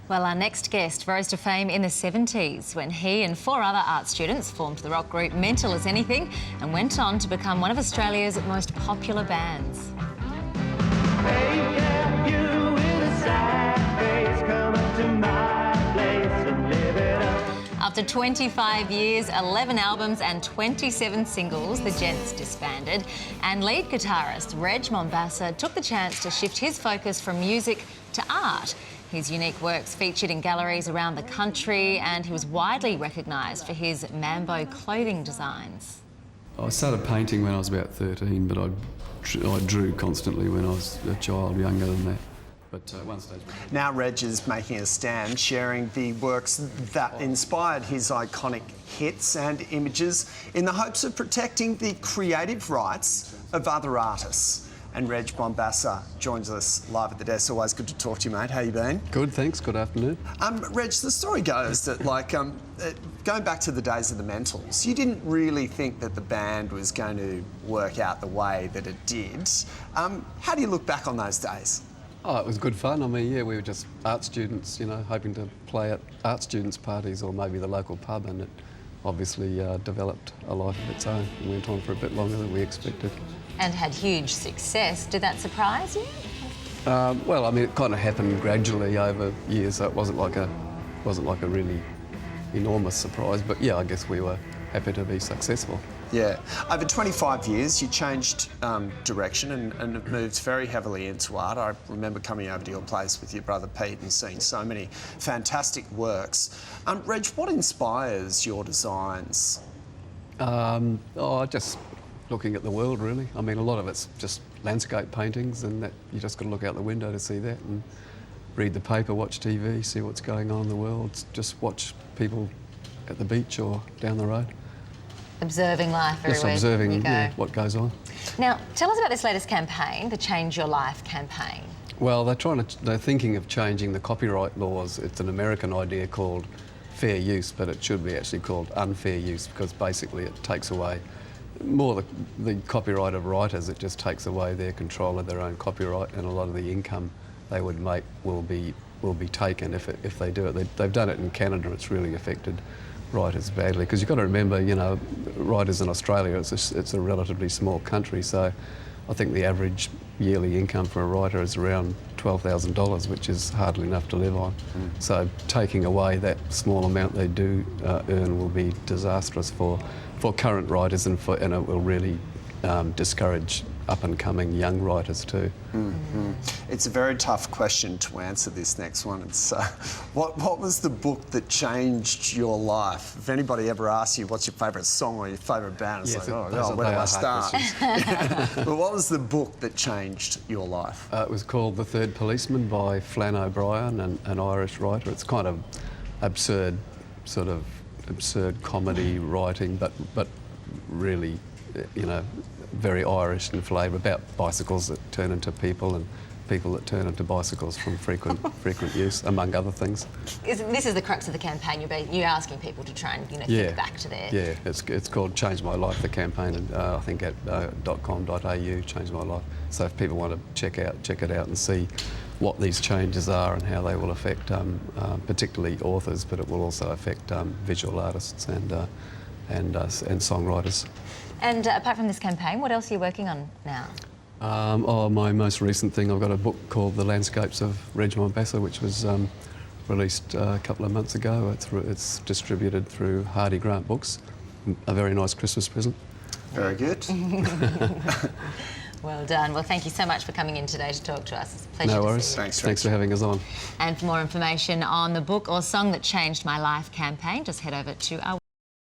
Well, our next guest rose to fame in the 70s when he and 4 other art students formed the rock group Mental as Anything and went on to become one of Australia's most popular bands. After 25 years, 11 albums and 27 singles, the Gents disbanded, and lead guitarist Reg Mombassa took the chance to shift his focus from music to art. His unique works featured in galleries around the country, and he was widely recognised for his Mambo clothing designs. I started painting when I was about 13, but I drew constantly when I was a child, younger than that. But one stage... Now Reg is making a stand, sharing the works that inspired his iconic hits and images in the hopes of protecting the creative rights of other artists. And Reg Mombassa joins us live at the desk. Always good to talk to you, mate. How you been? Good, thanks. Good afternoon. Reg, the story goes that, going back to the days of the Mentals, you didn't really think that the band was going to work out the way that it did. How do you look back on those days? Oh, it was good fun. I mean, yeah, we were just art students, you know, hoping to play at art students' parties or maybe the local pub, and it obviously developed a life of its own. It went on for a bit longer than we expected. And had huge success. Did that surprise you? Well, I mean, it kind of happened gradually over years, so it wasn't like a really enormous surprise. But yeah, I guess we were happy to be successful. Yeah. Over 25 years, you changed direction and have moved very heavily into art. I remember coming over to your place with your brother Pete and seeing so many fantastic works. Reg, what inspires your designs? Just looking at the world, really. I mean, a lot of it's just landscape paintings, and that you just got to look out the window to see that, and read the paper, watch TV, see what's going on in the world, just watch people at the beach or down the road. Observing life everywhere. Just observing, you go. yeah, what goes on. Now, tell us about this latest campaign, the Change Your Life campaign. Well, they're thinking of changing the copyright laws. It's an American idea called fair use, but it should be actually called unfair use, because basically it takes away more the copyright of writers. It just takes away their control of their own copyright, and a lot of the income they would make will be taken if they do it. They've done it in Canada. It's really affected writers badly, because you've got to remember, you know, writers in Australia, it's a relatively small country, so I think the average yearly income for a writer is around $12,000, which is hardly enough to live on. So taking away that small amount they do earn will be disastrous for current writers, and it will really discourage up-and-coming young writers too. It's a very tough question to answer, this next one. It's what was the book that changed your life? If anybody ever asks you what's your favourite song or your favourite band, it's where do I start? But what was the book that changed your life? It was called The Third Policeman by Flann O'Brien, an Irish writer. It's kind of absurd comedy writing, but really, you know, very Irish in flavour, about bicycles that turn into people and people that turn into bicycles from frequent use, among other things. This is the crux of the campaign. You're asking people to try and think back to their... Yeah, it's called Change My Life, the campaign, and I think at .com.au, Change My Life. So if people want to check it out and see what these changes are and how they will affect particularly authors, but it will also affect visual artists and songwriters. And apart from this campaign, what else are you working on now? My most recent thing, I've got a book called The Landscapes of Reg Mombassa, which was released a couple of months ago. It's distributed through Hardy Grant Books. A very nice Christmas present. Very good. Well done. Well, thank you so much for coming in today to talk to us. It's a pleasure No to worries. see you. Thanks for having us on. And for more information on the book or song that changed my life campaign, just head over to our